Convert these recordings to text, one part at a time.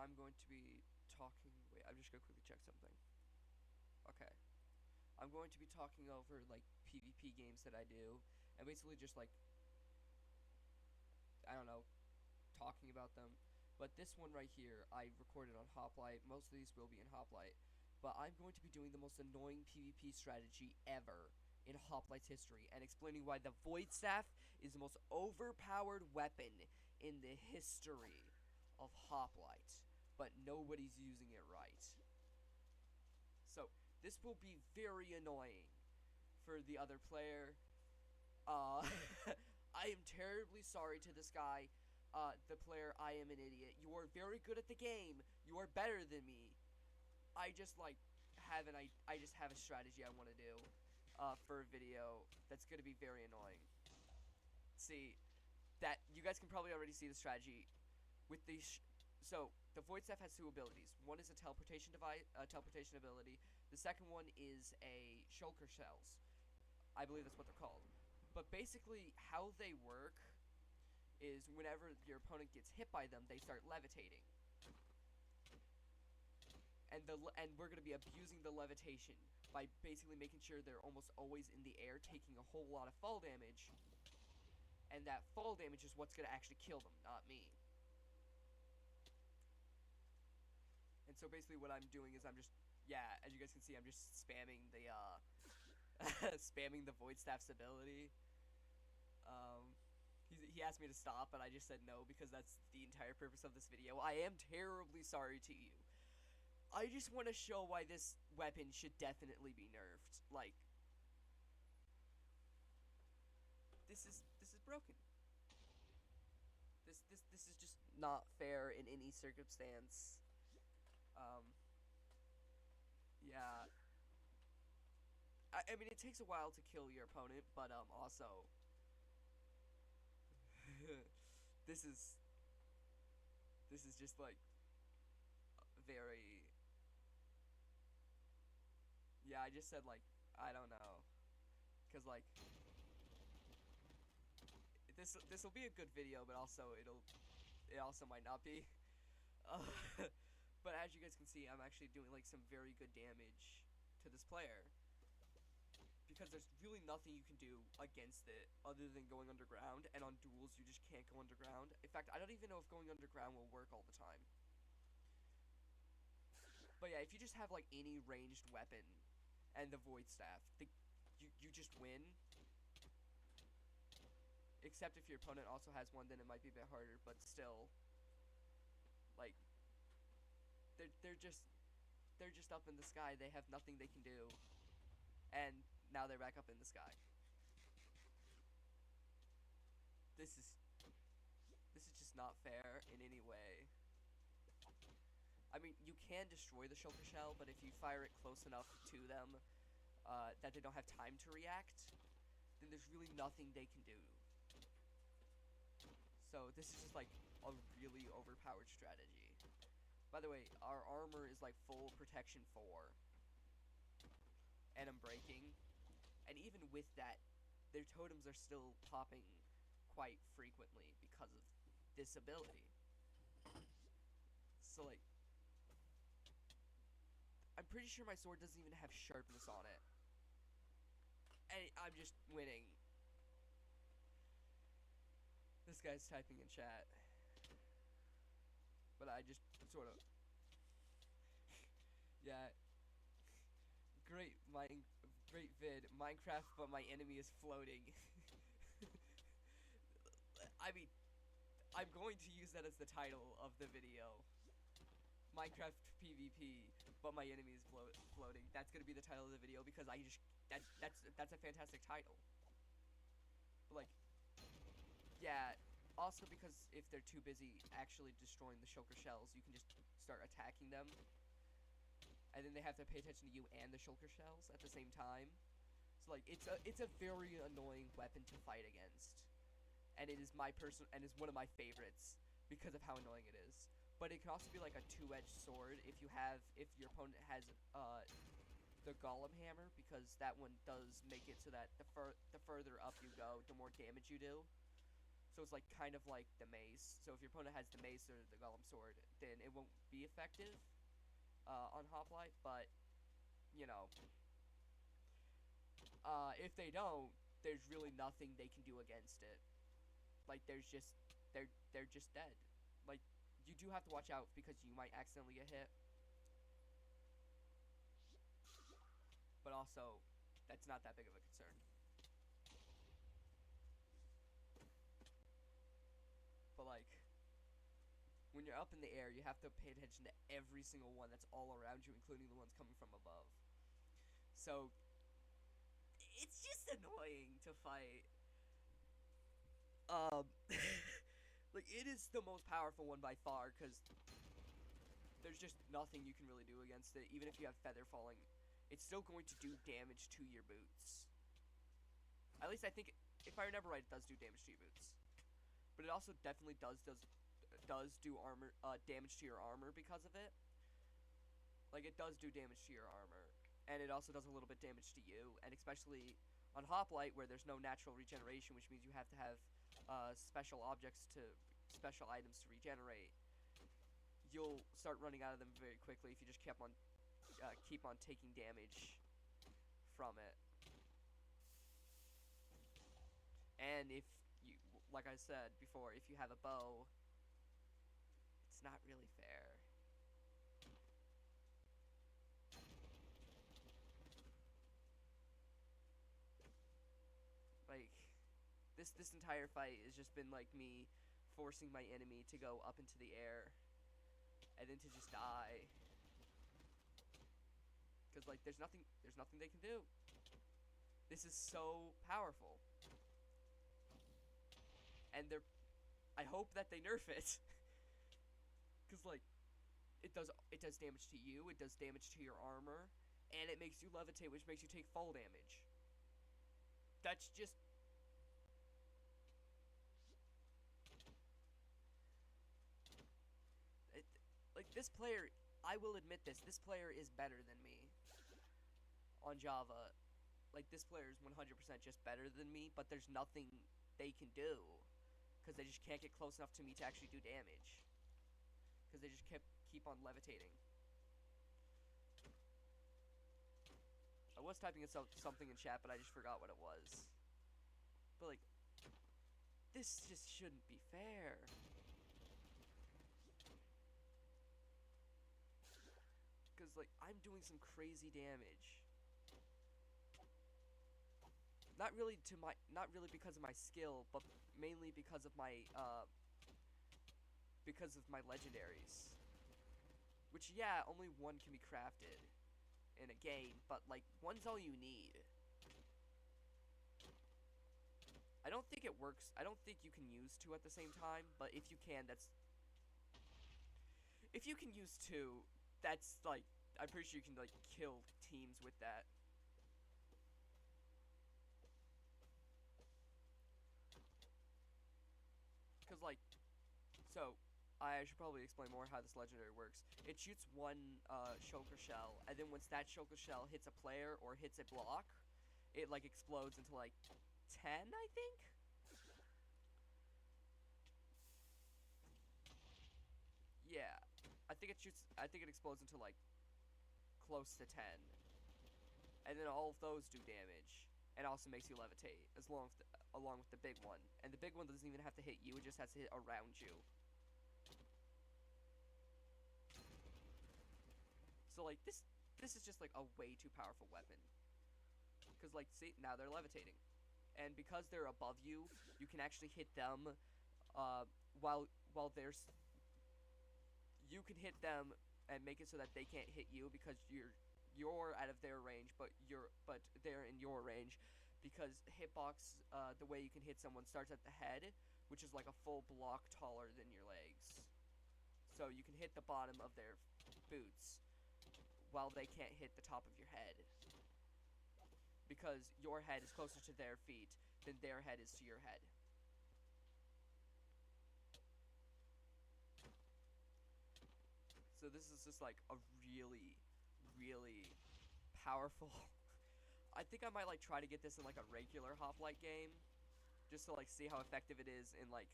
I'm going to be talking. Wait, I'm just gonna quickly check something. Okay, I'm going to be talking over like PvP games that I do, and basically just like I don't know, talking about them. But this one right here, I recorded on Hoplite. Most of these will be in Hoplite, but I'm going to be doing the most annoying PvP strategy ever in Hoplite's history, and explaining why the Void Staff is the most overpowered weapon in the history of Hoplite, but nobody's using it right. So this will be very annoying for the other player. Uh, I am terribly sorry to this guy. The player, I am an idiot. You are very good at the game. You are better than me. I just like I just have a strategy I want to do for a video that's going to be very annoying. See, that you guys can probably already see the strategy with the so the void staff has two abilities. One is a teleportation device, teleportation ability. The second one is a shulker shells. I believe that's what they're called. But basically, how they work is whenever your opponent gets hit by them, they start levitating. And we're gonna be abusing the levitation by basically making sure they're almost always in the air, taking a whole lot of fall damage. And that fall damage is what's gonna actually kill them, not me. And so basically what I'm doing is I'm just, yeah, as you guys can see, I'm just spamming the, spamming the Void Staff's ability. He asked me to stop, but I just said no because that's the entire purpose of this video. I am terribly sorry to you. I just want to show why this weapon should definitely be nerfed. Like, this is broken. This is just not fair in any circumstance. Yeah. I mean, it takes a while to kill your opponent, but also this is just like very, yeah, I just said like I don't know, cuz like this will be a good video, but also it also might not be. uh, but as you guys can see, I'm actually doing like some very good damage to this player, because there's really nothing you can do against it other than going underground, and on duels you just can't go underground. In fact, I don't even know if going underground will work all the time. But yeah, if you just have like any ranged weapon and the void staff, you just win. Except if your opponent also has one, then it might be a bit harder, but still, like, they're just up in the sky. They have nothing they can do, and now they're back up in the sky. This is just not fair in any way. I mean, you can destroy the shulker shell, but if you fire it close enough to them that they don't have time to react, then there's really nothing they can do. So this is just like a really overpowered strategy. By the way, our armor is like full protection 4. And I'm breaking. And even with that, their totems are still popping quite frequently because of this ability. So like, I'm pretty sure my sword doesn't even have sharpness on it. And I'm just winning. This guy's typing in chat. But I just sort of... Yeah. Great vid. Minecraft, but my enemy is floating. I mean, I'm going to use that as the title of the video. Minecraft PvP, but my enemy is floating. That's gonna be the title of the video because I just... That's a fantastic title. But like... Yeah, also because if they're too busy actually destroying the shulker shells, you can just start attacking them. And then they have to pay attention to you and the shulker shells at the same time. So like, it's a very annoying weapon to fight against. And it is one of my favorites because of how annoying it is. But it can also be like a two-edged sword if your opponent has the golem hammer, because that one does make it so that the further up you go, the more damage you do. So it's like kind of like the mace. So if your opponent has the mace or the golem sword, then it won't be effective on hoplite. But you know, if they don't, there's really nothing they can do against it. Like they're just dead. Like you do have to watch out because you might accidentally get hit. But also, that's not that big of a concern. But like, when you're up in the air, you have to pay attention to every single one that's all around you, including the ones coming from above. So, it's just annoying to fight. Um, like, it is the most powerful one by far, because there's just nothing you can really do against it. Even if you have feather falling, it's still going to do damage to your boots. At least I think, if I remember right, it does do damage to your boots. But it also definitely does do armor damage to your armor because of it. Like, it does do damage to your armor, and it also does a little bit damage to you, and especially on hoplite where there's no natural regeneration, which means you have to have special items to regenerate. You'll start running out of them very quickly if you just keep on taking damage from it. And if you, like I said before, if you have a bow, it's not really fair. Like, this entire fight has just been like me forcing my enemy to go up into the air and then to just die. Cause like there's nothing they can do. This is so powerful. And I hope that they nerf it. Cause like it does damage to you, it does damage to your armor, and it makes you levitate, which makes you take fall damage. That's just like this player, I will admit this player is better than me on Java. Like, this player is 100% just better than me, but there's nothing they can do because they just can't get close enough to me to actually do damage because they just keep on levitating. I was typing something in chat, but I just forgot what it was. But like, this just shouldn't be fair. Because like, I'm doing some crazy damage. Not really because of my skill, but mainly because of my legendaries. Which, yeah, only one can be crafted in a game, but like, one's all you need. I don't think it works. I don't think you can use two at the same time, but if you can, if you can use two, that's like, I'm pretty sure you can like kill teams with that. Because, like, so, I should probably explain more how this legendary works. It shoots one shulker shell, and then once that shulker shell hits a player or hits a block, it, like, explodes into, like, 10, I think? Yeah. I think it explodes into, like, close to 10. And then all of those do damage, and also makes you levitate, along with the big one. And the big one doesn't even have to hit you, it just has to hit around you. So like, this is just like a way too powerful weapon. Because like, see, now they're levitating. And because they're above you, you can actually hit them while there's... You can hit them and make it so that they can't hit you because you're out of their range, but they're in your range. Because hitbox, the way you can hit someone starts at the head, which is like a full block taller than your legs. So you can hit the bottom of their boots while they can't hit the top of your head. Because your head is closer to their feet than their head is to your head. So this is just like a really, really powerful... I think I might like try to get this in like a regular hoplite game, just to like see how effective it is in like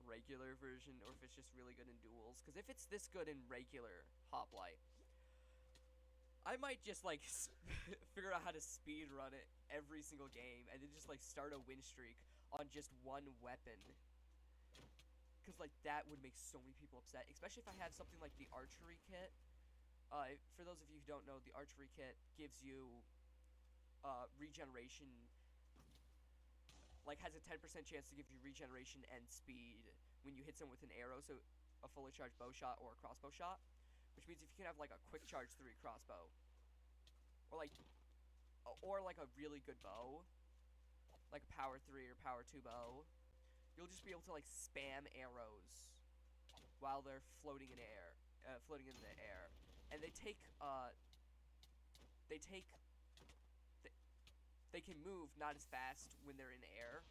regular version, or if it's just really good in duels. Because if it's this good in regular hoplite, I might just like figure out how to speed run it every single game, and then just like start a win streak on just one weapon. Because like that would make so many people upset, especially if I have something like the archery kit. For those of you who don't know, the archery kit gives you regeneration, like has a 10% chance to give you regeneration and speed when you hit someone with an arrow, so a fully charged bow shot or a crossbow shot, which means if you can have like a quick charge 3 crossbow, or like a really good bow, like a power 3 or power 2 bow, you'll just be able to like spam arrows while they're floating in the air, and they can move not as fast when they're in air.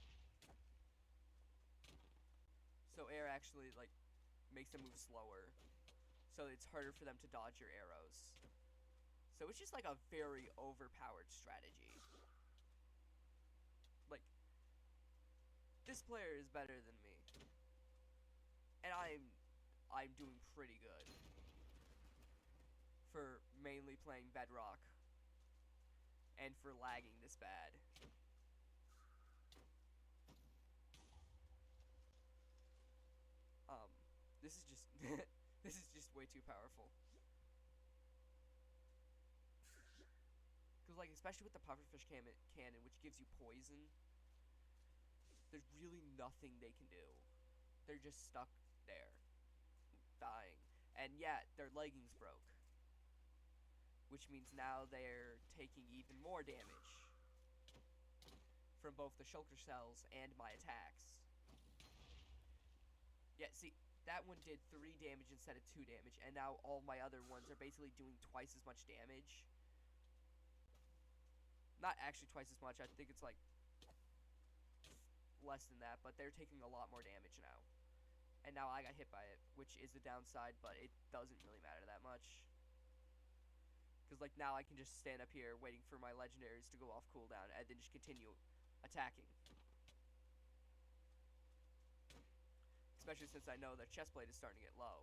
So air actually like makes them move slower, so it's harder for them to dodge your arrows. So it's just like a very overpowered strategy. Like, this player is better than me, and I'm doing pretty good for mainly playing Bedrock and for lagging this bad. This is just this is just way too powerful. Because like, especially with the pufferfish cannon, which gives you poison, there's really nothing they can do. They're just stuck there, dying. And yeah, their leggings broke, which means now they're taking even more damage from both the shulker cells and my attacks. Yeah, see, that one did 3 damage instead of 2 damage, and now all my other ones are basically doing twice as much damage. Not actually twice as much, I think it's like less than that, but they're taking a lot more damage now. And now I got hit by it, which is the downside, but it doesn't really matter that much. Because like, now I can just stand up here waiting for my legendaries to go off cooldown, and then just continue attacking. Especially since I know their chest plate is starting to get low.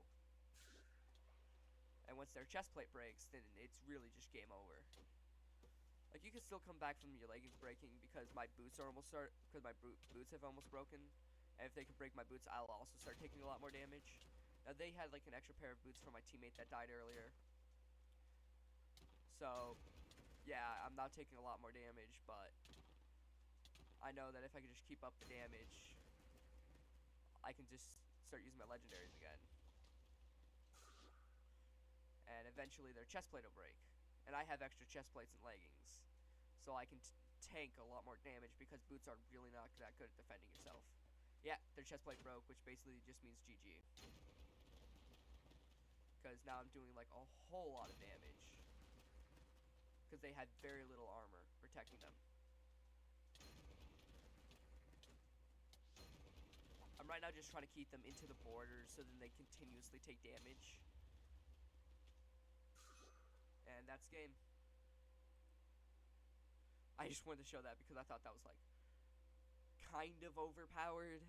And once their chest plate breaks, then it's really just game over. Like, you can still come back from your leggings breaking because my boots are almost because my boots have almost broken. And if they can break my boots, I'll also start taking a lot more damage. Now, they had like an extra pair of boots from my teammate that died earlier. So, yeah, I'm not taking a lot more damage, but I know that if I can just keep up the damage, I can just start using my legendaries again. And eventually their chest plate will break. And I have extra chest plates and leggings, so I can tank a lot more damage because boots are really not that good at defending yourself. Yeah, their chest plate broke, which basically just means GG. Because now I'm doing like a whole lot of damage. Because they had very little armor protecting them. I'm right now just trying to keep them into the borders so then they continuously take damage. And that's game. I just wanted to show that because I thought that was like kind of overpowered.